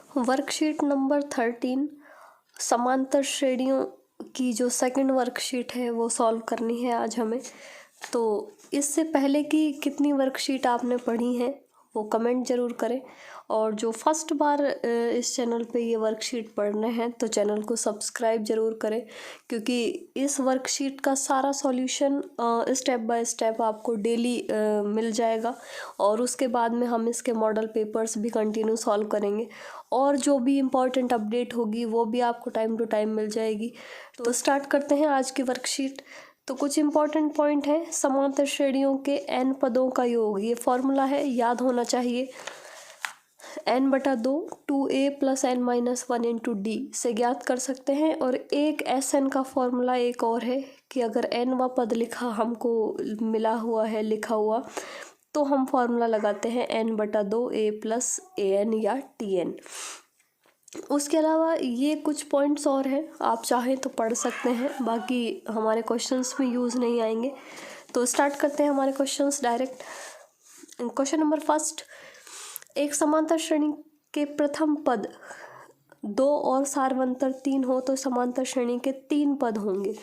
Worksheet number 13 समांतर श्रेणियों की जो सेकंड वर्कशीट है वो सॉल्व करनी है आज हमें। तो इससे पहले कि कितनी वर्कशीट आपने पढ़ी हैं वो कमेंट ज़रूर करें, और जो फर्स्ट बार इस चैनल पे ये वर्कशीट पढ़ रहे हैं तो चैनल को सब्सक्राइब ज़रूर करें, क्योंकि इस वर्कशीट का सारा सॉल्यूशन स्टेप बाय स्टेप आपको डेली मिल जाएगा। और उसके बाद में हम इसके मॉडल पेपर्स भी कंटिन्यू सॉल्व करेंगे, और जो भी इम्पॉर्टेंट अपडेट होगी वो भी आपको टाइम टू टाइम मिल जाएगी। तो स्टार्ट करते हैं आज की वर्कशीट। तो कुछ इम्पॉर्टेंट पॉइंट है। समांतर श्रेणियों के n पदों का योग, ये फॉर्मूला है, याद होना चाहिए। n/2 2a + n-1 into D से ज्ञात कर सकते हैं। और एक Sn का फॉर्मूला एक और है कि अगर nवा पद लिखा हमको मिला हुआ है लिखा हुआ, तो हम फॉर्मूला लगाते हैं n/2 a + an या tn। उसके अलावा ये कुछ पॉइंट्स और हैं, आप चाहें तो पढ़ सकते हैं, बाकी हमारे क्वेश्चंस में यूज़ नहीं आएंगे। तो स्टार्ट करते हैं हमारे questions direct. Question number first, एक समांतर श्रेणी के प्रथम पद 2 और सार्वंतर 3 हो तो समांतर श्रेणी के 3 पद होंगे।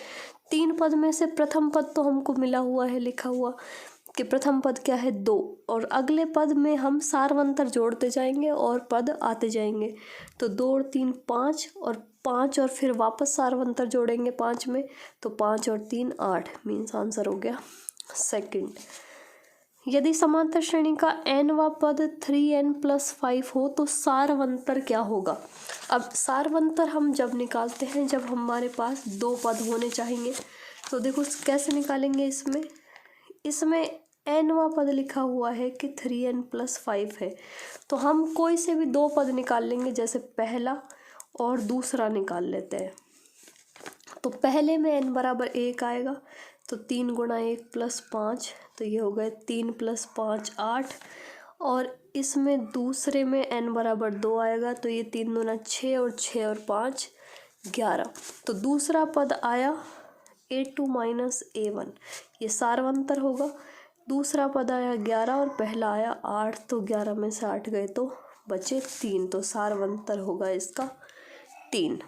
3 पद में से प्रथम पद तो हमको मिला हुआ है लिखा हुआ कि प्रथम पद क्या है 2, और अगले पद में हम सार्वंतर जोड़ते जाएंगे और पद आते जाएंगे। तो 2 और 3 5, और 5 और फिर वापस सार्वंतर जोड़ेंगे 5 में, तो 5 और 3 8, मीन्स आंसर हो गया सेकंड। यदि समांतर श्रेणी का nवा पद 3n+5 हो तो सार्वंतर क्या होगा। अब सार्वंतर हम जब निकालते हैं जब हमारे पास 2 पद होने चाहिए। तो देखो कैसे निकालेंगे। इसमें nवा पद लिखा हुआ है कि 3n+5 है, तो हम कोई से भी 2 पद निकाल लेंगे, जैसे पहला और दूसरा निकाल लेते हैं। तो पहले में n बराबर 1 आएगा, तो 3 × 1 + 5, तो ये हो गए 3 + 5 8। और इसमें दूसरे में n बराबर 2 आएगा, तो ये 3 दूना 6 और 6 और 5 11। तो दूसरा पद आया a2 - a1, ये सार्वंतर होगा। दूसरा पद आया 11 और पहला आया 8, तो 11 में से 8 गए तो बचे 3, तो सार्वंतर होगा इसका 3।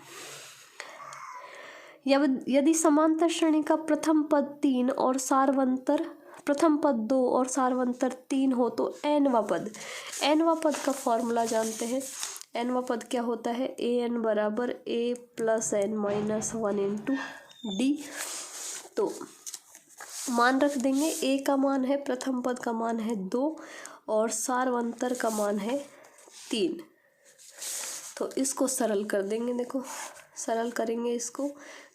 यदि समांतर श्रेणी का प्रथम पद 3 और सार्वंतर प्रथम पद 2 और सार्वंतर 3 हो तो nवा पद का फॉर्मूला जानते हैं। nवा पद क्या होता है, an बराबर a + n-1 इंटू डी। तो मान रख देंगे, a का मान है, प्रथम पद का मान है 2 और सार्वंतर का मान है 3। तो इसको सरल कर देंगे। देखो सरल करेंगे इसको,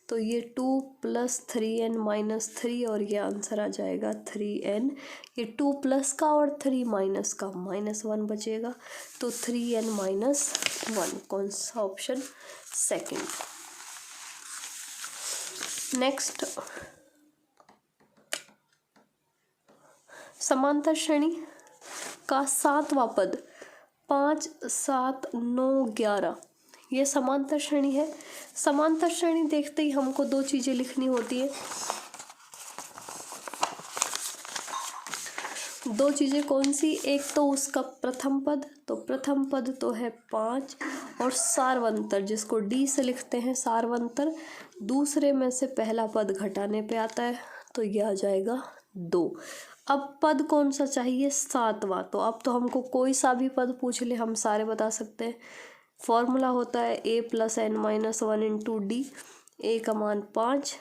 तो ये 2 + 3n - 3, और ये आंसर आ जाएगा 3n। ये 2 प्लस का और 3 माइनस का, -1 बचेगा, तो 3n - 1। कौन सा ऑप्शन, सेकंड। नेक्स्ट, समांतर श्रेणी का 7वां पद 5 7 9 11, ये समांतर श्रेणी है। समांतर श्रेणी देखते ही हमको 2 चीजें लिखनी होती है। 2 चीजें कौन सी, एक तो उसका प्रथम पद, तो प्रथम पद तो है 5, और सार्वंतर जिसको डी से लिखते हैं सार्वंतर, दूसरे में से पहला पद घटाने पे आता है, तो यह आ जाएगा 2। अब पद कौन सा चाहिए, 7वां। तो अब तो हमको कोई सा भी पद पूछ ले हम सारे बता सकते हैं। फॉर्मूला होता है a + n-1 into D. a का मान 5,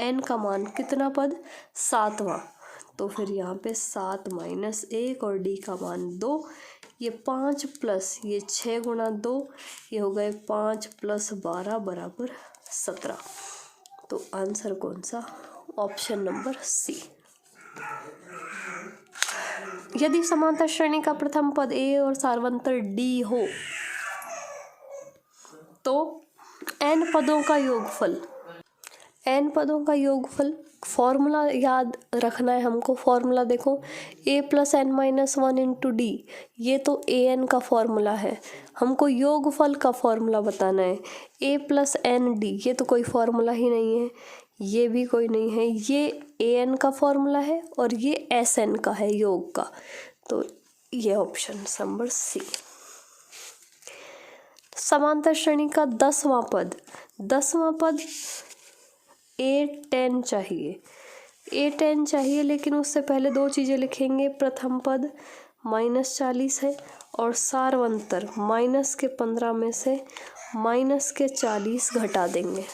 n का मान कितना पद, 7वां, तो फिर यहाँ पे 7 - 1 और d का मान 2। ये 5 प्लस ये 6 × 2, ये हो गए 5 + 12 बराबर 17। तो आंसर कौन सा, ऑप्शन नंबर सी। यदि समांतर श्रेणी का प्रथम पद a और सार्वंतर d हो तो n पदों का योगफल, फॉर्मूला याद रखना है हमको। फॉर्मूला देखो, a + n-1 इंटू डी, ये तो an का फॉर्मूला है। हमको योगफल का फॉर्मूला बताना है। a + n-d, ये तो कोई फॉर्मूला ही नहीं है, ये भी कोई नहीं है। ये an का फॉर्मूला है और ये sn का है योग का, तो ये ऑप्शन नंबर सी। समांतर श्रेणी का 10वां पद, 10वां पद A10 चाहिए, A10 चाहिए, लेकिन उससे पहले दो चीज़ें लिखेंगे। प्रथम पद -40 है और सारवंतर -15 में से -40 घटा देंगे,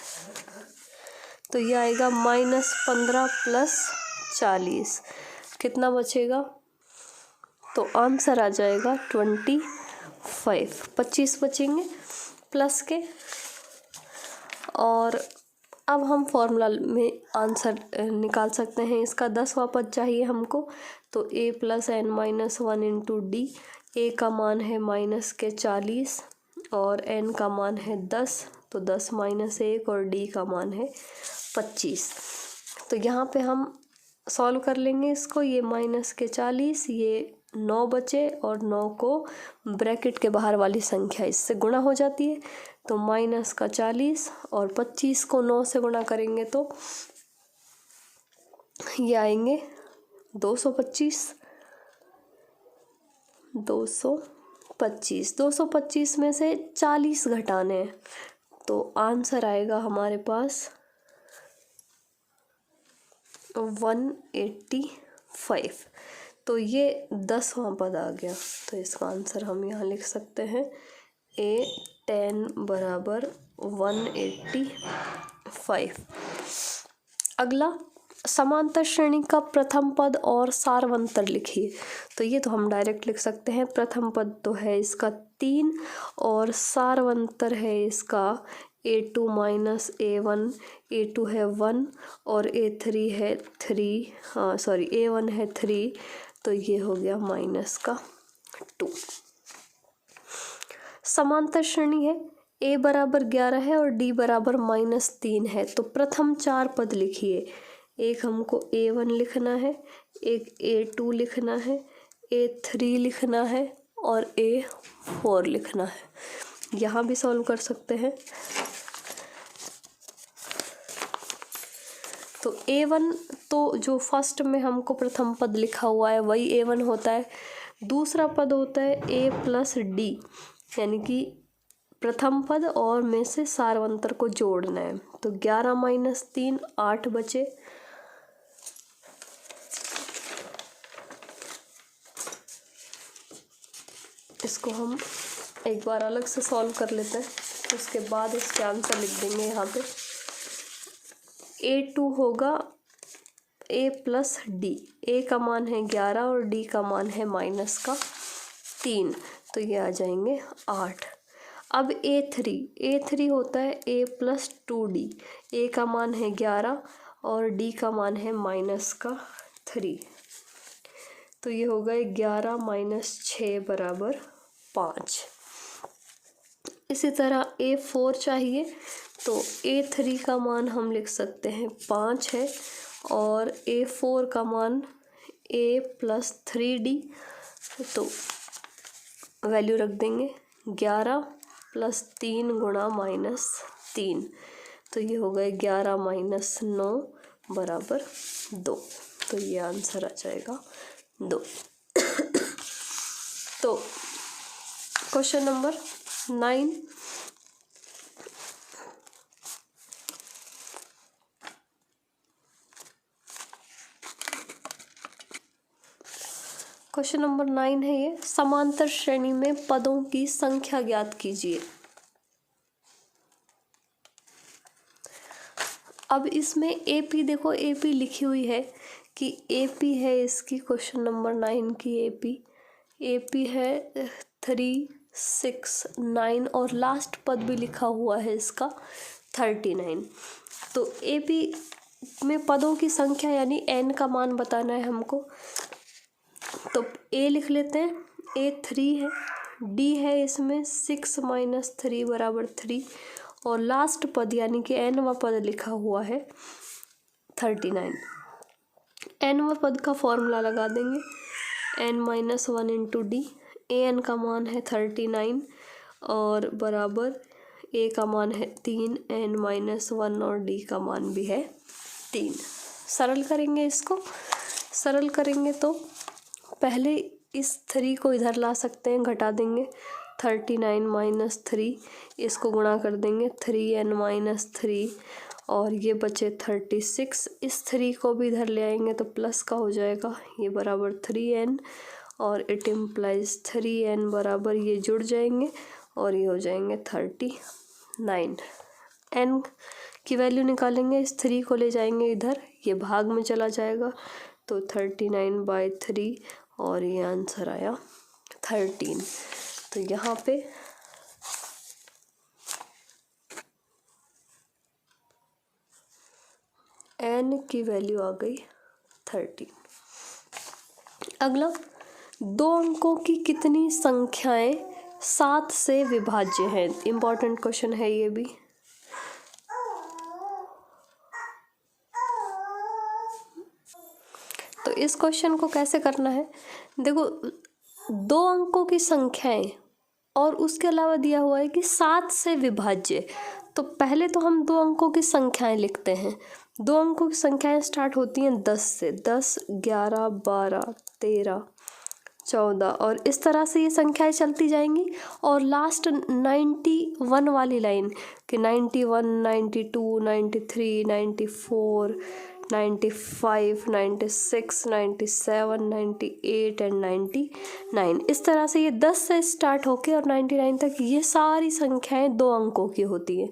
तो ये आएगा -15 + 40, कितना बचेगा? तो आंसर आ जाएगा 25, 25 बचेंगे प्लस के। और अब हम फॉर्मूला में आंसर निकाल सकते हैं। इसका 10वां पद चाहिए हमको, तो a + n - 1 × d। a का मान है -40 और n का मान है 10, तो 10 - 1 और d का मान है 25। तो यहाँ पे हम सॉल्व कर लेंगे इसको। ये -40, ये 9 बचे और 9 को ब्रैकेट के बाहर वाली संख्या इससे गुणा हो जाती है, तो -40 और 25 को 9 से गुणा करेंगे तो ये आएंगे 225। 225 में से 40 घटाने हैं, तो आंसर आएगा हमारे पास 185। तो ये 10वां पद आ गया। तो इसका आंसर हम यहाँ लिख सकते हैं A10 = 185। अगला, समांतर श्रेणी का प्रथम पद और सारवंतर लिखिए। तो ये तो हम डायरेक्ट लिख सकते हैं। प्रथम पद तो है इसका 3 और सारवंतर है इसका A2 - A1। A2 है 1 और A3 है 3, A1 है 3, तो ये हो गया -2। समांतर श्रेणी है, A = 11 है और D = -3 है। तो प्रथम 4 पद लिखिए। एक हमको A1 लिखना है, एक A2 लिखना है, A3 लिखना है और A4 लिखना है। यहाँ भी सॉल्व कर सकते हैं। तो A1 तो जो फर्स्ट में हमको प्रथम पद लिखा हुआ है वही A1 होता है। दूसरा पद होता है A + D, यानी कि प्रथम पद और में से सारवंतर को जोड़ना है। तो 11 - 3 8 बचे। इसको हम एक बार अलग से सॉल्व कर लेते हैं, उसके बाद इसके आंसर लिख देंगे यहाँ पे। A2 होगा A + D। A का मान है 11 और D का मान है -3, तो ये आ जाएंगे 8। अब A3 होता है A + 2D। A का मान है 11 और D का मान है -3, तो ये होगा 11 - 6 = 5। इसी तरह A4 चाहिए, तो A3 का मान हम लिख सकते हैं 5 है और A4 का मान A + 3D, तो वैल्यू रख देंगे 11 + 3 × -3, तो ये होगा 11 - 9 = 2, तो ये आंसर आ जाएगा 2। तो क्वेश्चन नंबर 9, क्वेश्चन नंबर 9 है ये। समांतर श्रेणी में पदों की संख्या ज्ञात कीजिए। अब इसमें AP देखो, AP लिखी हुई है कि AP है इसकी, क्वेश्चन नंबर 9 की AP है 3 6 9 और लास्ट पद भी लिखा हुआ है इसका 39। तो AP में पदों की संख्या यानी n का मान बताना है हमको। तो A लिख लेते हैं, A 3 है, D है इसमें 6 - 3 = 3 और लास्ट पद यानी कि nवां पद लिखा हुआ है 39। nवां पद का फॉर्मूला लगा देंगे, n - 1 × D। an का मान है 39 और बराबर a का मान है 3, n - 1 और d का मान भी है 3। सरल करेंगे इसको। सरल करेंगे तो पहले इस 3 को इधर ला सकते हैं, घटा देंगे 39 माइनस 3, इसको गुणा कर देंगे 3n माइनस 3 और ये बचे 36। इस 3 को भी इधर ले आएंगे तो प्लस का हो जाएगा, ये बराबर 3n और इट इम्प्लाइज 3n बराबर ये जुड़ जाएंगे और ये हो जाएंगे 39। n की वैल्यू निकालेंगे, इस 3 को ले जाएंगे इधर, ये भाग में चला जाएगा तो 39/3 और ये आंसर आया 13। तो यहाँ पे n की वैल्यू आ गई 13। अगला, 2 अंकों की कितनी संख्याएं 7 से विभाज्य हैं? इम्पॉर्टेंट क्वेश्चन है ये भी। तो इस क्वेश्चन को कैसे करना है, देखो 2 अंकों की संख्याएं और उसके अलावा दिया हुआ है कि 7 से विभाज्य। तो पहले तो हम 2 अंकों की संख्याएं लिखते हैं। 2 अंकों की संख्याएं स्टार्ट होती हैं 10 से, 10, 11, 12, 13, 14 और इस तरह से ये संख्याएं चलती जाएंगी और लास्ट 91 वाली लाइन कि 91, 92, 93, 94, 95, 96, 97, 98 एंड 99, इस तरह से ये 10 से स्टार्ट होके और 99 तक ये सारी संख्याएं 2 अंकों की होती हैं।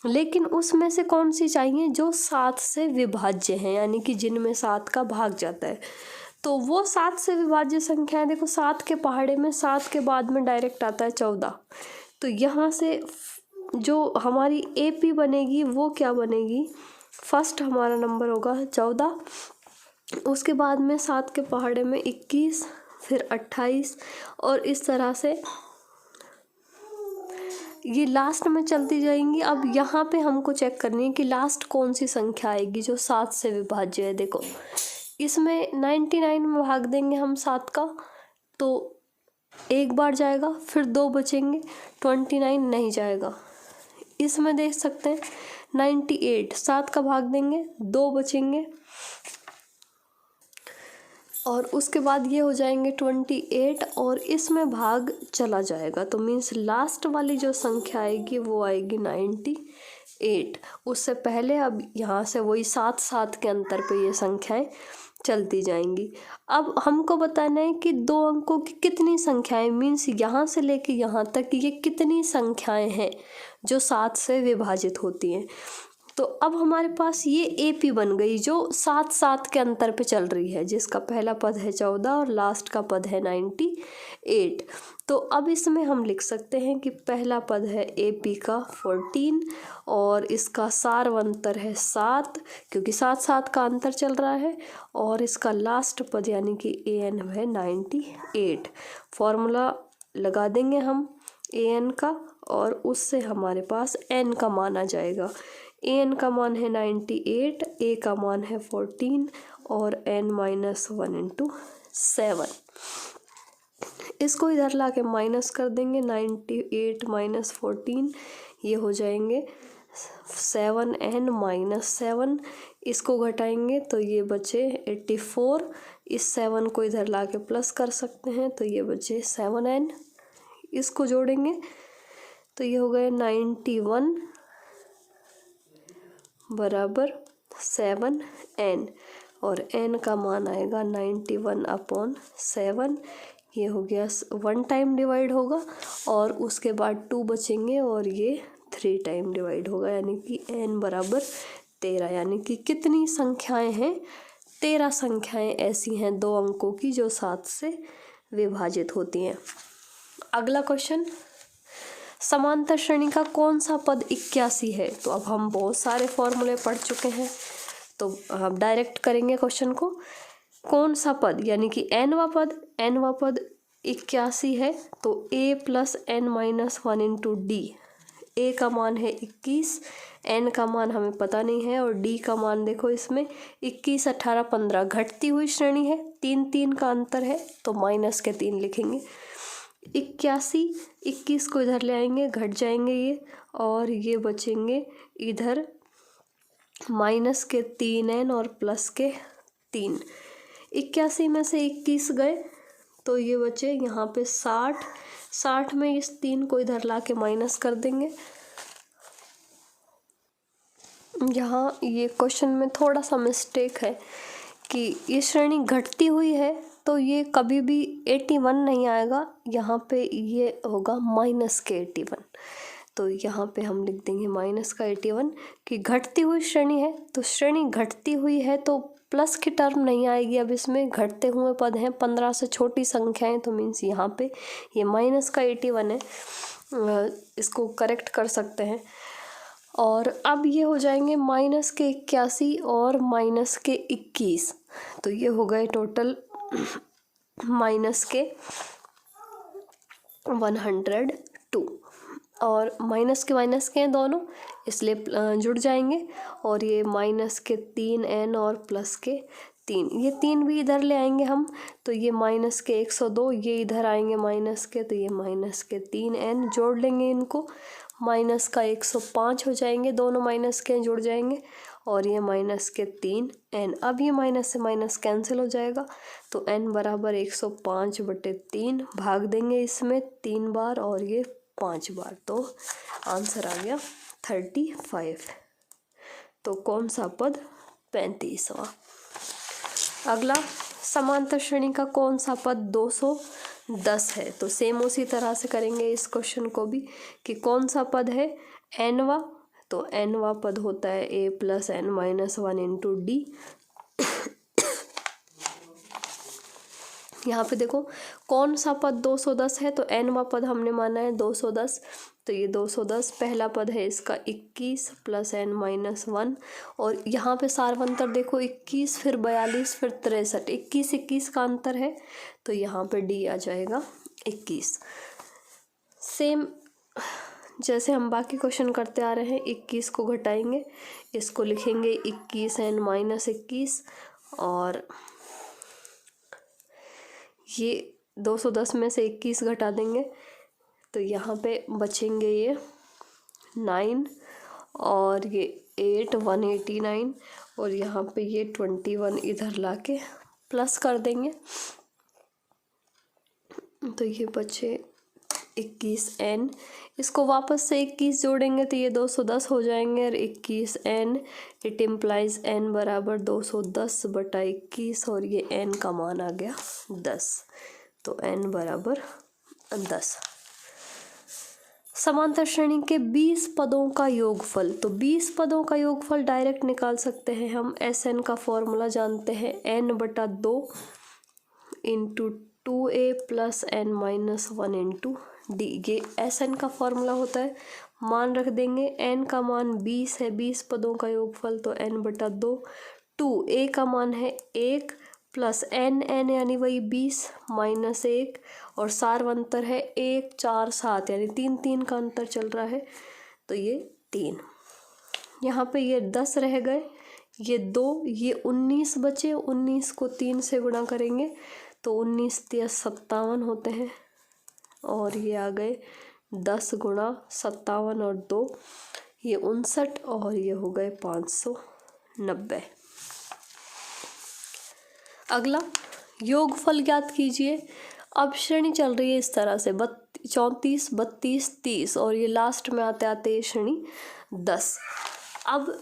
लेकिन उसमें से कौन सी चाहिए जो 7 से विभाज्य हैं, यानी कि जिनमें 7 का भाग जाता है। तो वो 7 से विभाज्य संख्याएं, देखो 7 के पहाड़े में 7 के बाद में डायरेक्ट आता है 14। तो यहाँ से जो हमारी AP बनेगी वो क्या बनेगी, फर्स्ट हमारा नंबर होगा 14, उसके बाद में 7 के पहाड़े में 21, फिर 28 और इस तरह से ये लास्ट में चलती जाएंगी। अब यहाँ पे हमको चेक करनी है कि लास्ट कौन सी संख्या आएगी जो 7 से विभाज्य है। देखो इसमें 99 में भाग देंगे हम 7 का तो एक बार जाएगा, फिर 2 बचेंगे, 29 नहीं जाएगा। इसमें देख सकते हैं 98 7 का भाग देंगे, 2 बचेंगे और उसके बाद ये हो जाएंगे 28 और इसमें भाग चला जाएगा। तो मीन्स लास्ट वाली जो संख्या आएगी वो आएगी 98। उससे पहले अब यहाँ से वही 7 के अंतर पे ये संख्याएं चलती जाएंगी। अब हमको बताना है कि 2 अंकों की कितनी संख्याएं, मीन्स यहाँ से लेके यहाँ तक ये कितनी संख्याएं हैं जो 7 से विभाजित होती हैं। तो अब हमारे पास ये AP बन गई जो 7 के अंतर पे चल रही है, जिसका पहला पद है 14 और लास्ट का पद है 98। तो अब इसमें हम लिख सकते हैं कि पहला पद है AP का 14 और इसका सारवंतर है 7, क्योंकि 7 का अंतर चल रहा है, और इसका लास्ट पद यानी कि AN है 98। फॉर्मूला लगा देंगे हम AN का और उससे हमारे पास N का मान आ जाएगा। AN का मान है 98, A का मान है 14 और N -1 × 7। इसको इधर ला के माइनस कर देंगे, 98 - 14 ये हो जाएंगे 7N - 7। इसको घटाएंगे तो ये बचे 84, इस 7 को इधर ला के प्लस कर सकते हैं तो ये बचे 7N। इसको जोड़ेंगे तो ये हो गए 91 बराबर 7N और N का मान आएगा 91/7। ये हो गया 1 टाइम डिवाइड होगा और उसके बाद 2 बचेंगे और ये 3 टाइम डिवाइड होगा, यानी कि N बराबर 13। यानी कि कितनी संख्याएं हैं, 13 संख्याएं ऐसी हैं 2 अंकों की जो 7 से विभाजित होती हैं। अगला क्वेश्चन, समांतर श्रेणी का कौन सा पद 81 है? तो अब हम बहुत सारे फॉर्मूले पढ़ चुके हैं तो हम डायरेक्ट करेंगे क्वेश्चन को। कौन सा पद, यानी कि nवा पद 81 है तो A + N - 1 × D। A का मान है 21, N का मान हमें पता नहीं है और D का मान देखो इसमें 21, 18, 15 घटती हुई श्रेणी है, 3 का अंतर है तो -3 लिखेंगे। 81, 21 को इधर ले आएंगे, घट जाएंगे ये और ये बचेंगे इधर -3N और +3। 81 में से 21 गए तो ये बचे यहाँ पे 60, 60 में इस 3 को इधर ला के माइनस कर देंगे। यहाँ ये क्वेश्चन में थोड़ा सा मिस्टेक है कि ये श्रेणी घटती हुई है, तो ये कभी भी 81 नहीं आएगा, यहाँ पे ये होगा माइनस के 81। तो यहाँ पे हम लिख देंगे माइनस का 81 कि घटती हुई श्रेणी है, तो श्रेणी घटती हुई है तो प्लस की टर्म नहीं आएगी। अब इसमें घटते हुए पद हैं, 15 से छोटी संख्याएं, तो मीन्स यहाँ पे ये माइनस का 81 है, इसको करेक्ट कर सकते हैं। और अब ये हो जाएंगे माइनस के 81 और माइनस के 21, तो ये हो गए टोटल माइनस के 102 और माइनस के हैं दोनों, इसलिए जुड़ जाएंगे। और ये माइनस के 3n और प्लस के 3, ये 3 भी इधर ले आएंगे हम, तो ये माइनस के 102, ये इधर आएंगे माइनस के, तो ये माइनस के 3n जोड़ लेंगे इनको, माइनस का 105 हो जाएंगे, दोनों माइनस के जुड़ जाएंगे, और ये माइनस के 3n। अब ये माइनस से माइनस कैंसिल हो जाएगा, तो n बराबर 105/3 भाग देंगे इसमें 3 बार और ये 5 बार, तो आंसर आ गया 35। तो कौन सा पद 35वां। अगला समांतर श्रेणी का कौन सा पद 210 है, तो सेम उसी तरह से करेंगे इस क्वेश्चन को भी कि कौन सा पद है nवा, तो nवा पद होता है a + n - 1 × d। यहाँ पे देखो कौन सा पद 210 है, तो nवा पद हमने माना है 210, तो ये 210 पहला पद है इसका 21 + n - 1, और यहाँ पे सारवंतर देखो 21 फिर 42 फिर 63, 21 का अंतर है, तो यहाँ पे d आ जाएगा 21। सेम जैसे हम बाकी क्वेश्चन करते आ रहे हैं, 21 को घटाएंगे, इसको लिखेंगे 21n - 21, और ये 210 में से 21 घटा देंगे, तो यहाँ पे बचेंगे ये 9 और ये 8 189, और यहाँ पे ये 21 इधर लाके प्लस कर देंगे, तो ये बचे 21n। इसको वापस से 21 जोड़ेंगे तो ये 210 हो जाएंगे, और 21n इट इम्प्लाइज n बराबर 210/21, और ये n का मान आ गया 10, तो n बराबर 10। समांतर श्रेणी के 20 पदों का योगफल, तो 20 पदों का योगफल डायरेक्ट निकाल सकते हैं हम, Sn का फॉर्मूला जानते हैं, n/2 × 2a + n - 1 × d, ये Sn का फॉर्मूला होता है। मान रख देंगे, n का मान 20 है, 20 पदों का योगफल तो n/2, 2a का मान है 1 + n यानी वही 20 - 1, और सारवंतर है 1 4 7 यानी 3 का अंतर चल रहा है, तो ये 3। यहाँ पे ये 10 रह गए, ये 2, ये 19 बचे, 19 को 3 से गुणा करेंगे तो 19 × 3 = 57 होते हैं, और ये आ गए 10 × 57 और 2 ये 59, और ये हो गए 590। अगला योगफल ज्ञात कीजिए। अब श्रेणी चल रही है इस तरह से 34 32 30, और ये लास्ट में आते आते ये श्रेणी 10। अब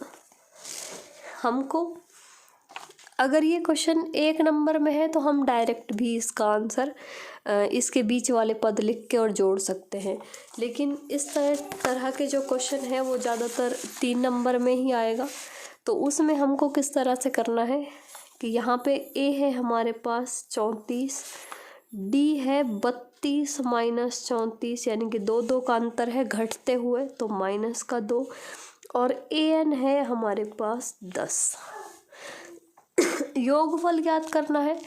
हमको अगर ये क्वेश्चन 1 नंबर में है तो हम डायरेक्ट भी इसका आंसर इसके बीच वाले पद लिख के और जोड़ सकते हैं, लेकिन इस तरह के जो क्वेश्चन है वो ज़्यादातर 3 नंबर में ही आएगा। तो उसमें हमको किस तरह से करना है कि यहाँ पे a है हमारे पास 34, d है 32 - 34 यानी कि 2 का अंतर है घटते हुए, तो -2, और an है हमारे पास 10। योगफल ज्ञात करना है,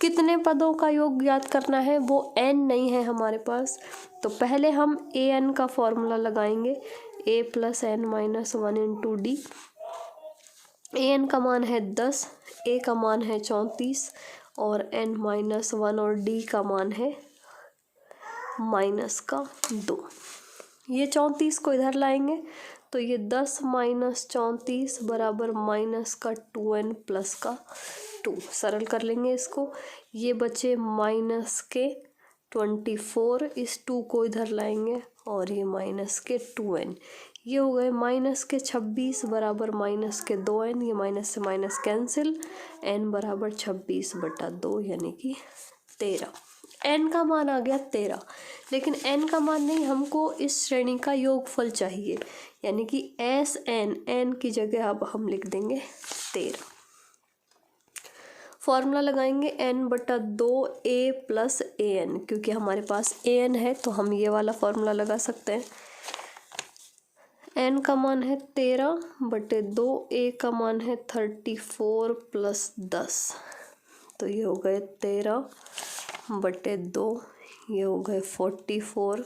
कितने पदों का योग ज्ञात करना है, वो n नहीं है हमारे पास, तो पहले हम an का फॉर्मूला लगाएंगे, a + n - 1 × d। an का मान है 10, a का मान है 34, और n - 1 और d का मान है -2। ये 34 को इधर लाएंगे तो ये 10 - 34 बराबर -2n + 2, सरल कर लेंगे इसको, ये बचे -2 24, इस 2 को इधर लाएंगे और ये माइनस के 2n, ये हो गए माइनस के 26 बराबर माइनस के 2n, ये माइनस से माइनस कैंसिल, n बराबर 26/2 यानी कि 13। n का मान आ गया 13, लेकिन n का मान नहीं, हमको इस श्रेणी का योगफल चाहिए, यानी कि n की जगह अब हम लिख देंगे 13। फॉर्मूला लगाएंगे n/2a + an, क्योंकि हमारे पास an है तो हम ये वाला फॉर्मूला लगा सकते हैं। n का मान है 13/2, a का मान है 34 + 10, तो ये हो गए 13/2, ये हो गए 44,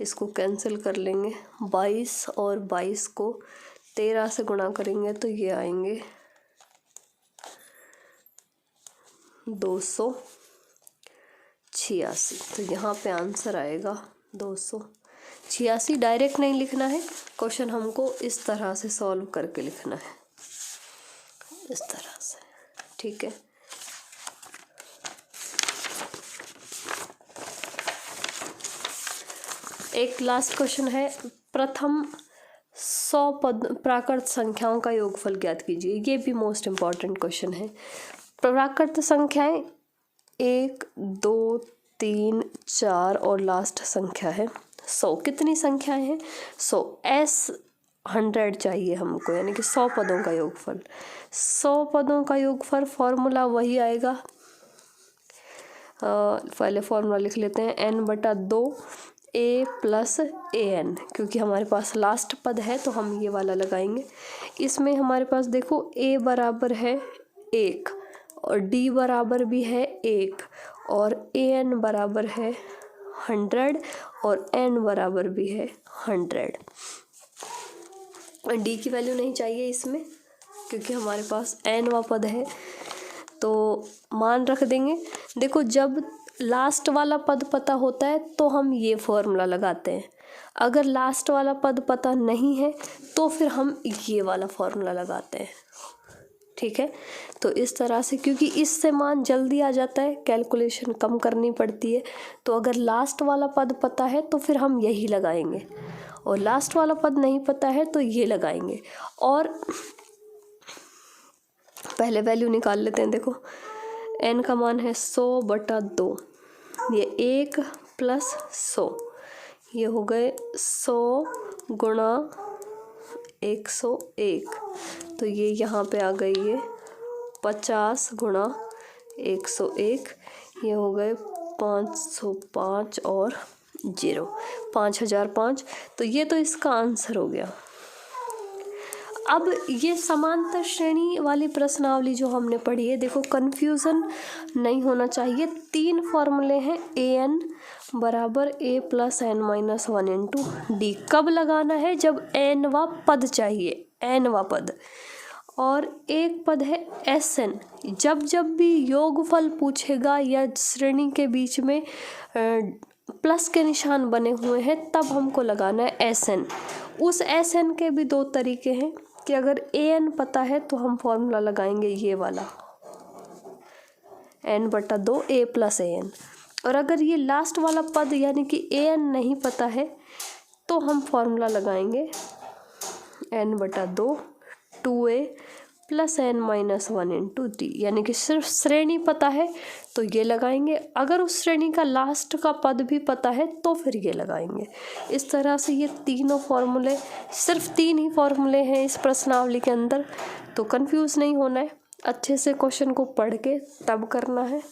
इसको कैंसिल कर लेंगे, 22 और 22 को 13 से गुणा करेंगे तो ये आएंगे 286, तो यहाँ पे आंसर आएगा 286। डायरेक्ट नहीं लिखना है, क्वेश्चन हमको इस तरह से सॉल्व करके लिखना है, इस तरह से, ठीक है। एक लास्ट क्वेश्चन है, प्रथम 100 प्राकृत संख्याओं का योगफल ज्ञात कीजिए। ये भी मोस्ट इम्पॉर्टेंट क्वेश्चन है। प्राकृत संख्याएं 1, 2, 3, 4 और लास्ट संख्या है 100। कितनी संख्याएं हैं? 100। S100 चाहिए हमको, यानी कि 100 पदों का योगफल। 100 पदों का योगफल फॉर्मूला वही आएगा, पहले फॉर्मूला लिख लेते हैं, n/2 a + an, क्योंकि हमारे पास लास्ट पद है तो हम ये वाला लगाएंगे। इसमें हमारे पास देखो a बराबर है 1 और d बराबर भी है 1 और an बराबर है 100 और n बराबर भी है 100। d की वैल्यू नहीं चाहिए इसमें, क्योंकि हमारे पास nवां पद है, तो मान रख देंगे। देखो, जब लास्ट वाला पद पता होता है तो हम ये फॉर्मूला लगाते हैं, अगर लास्ट वाला पद पता नहीं है तो फिर हम ये वाला फॉर्मूला लगाते हैं, ठीक है। तो इस तरह से, क्योंकि इससे मान जल्दी आ जाता है, कैलकुलेशन कम करनी पड़ती है, तो अगर लास्ट वाला पद पता है तो फिर हम यही लगाएंगे, और लास्ट वाला पद नहीं पता है तो ये लगाएंगे। और पहले वैल्यू निकाल लेते हैं। देखो, n का मान है 100/2, ये 1 + 100, ये हो गए 100 × 101, तो ये यहाँ पे आ गई है 50 × 101, ये हो गए 505 और 0, 5005। तो ये तो इसका आंसर हो गया। अब ये समांतर श्रेणी वाली प्रश्नावली जो हमने पढ़ी है, देखो कंफ्यूजन नहीं होना चाहिए। 3 फॉर्मूले हैं, an बराबर a + n - 1 × d। कब लगाना है? जब nवां पद चाहिए, nवां पद। और एक पद है sn, जब भी योगफल पूछेगा या श्रेणी के बीच में प्लस के निशान बने हुए हैं तब हमको लगाना है sn। उस sn के भी 2 तरीके हैं कि अगर an पता है तो हम फॉर्मूला लगाएंगे ये वाला, n/2 a + an, और अगर ये लास्ट वाला पद यानी कि an नहीं पता है तो हम फॉर्मूला लगाएंगे n/2 2a + n - 1 × d, यानी कि सिर्फ श्रेणी पता है तो ये लगाएंगे, अगर उस श्रेणी का लास्ट का पद भी पता है तो फिर ये लगाएंगे। इस तरह से ये तीनों फॉर्मूले, सिर्फ 3 ही फॉर्मूले हैं इस प्रश्नावली के अंदर, तो कंफ्यूज नहीं होना है, अच्छे से क्वेश्चन को पढ़ के तब करना है।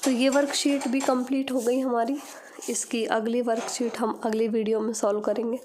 तो ये वर्कशीट भी कंप्लीट हो गई हमारी। इसकी अगली वर्कशीट हम अगली वीडियो में सॉल्व करेंगे।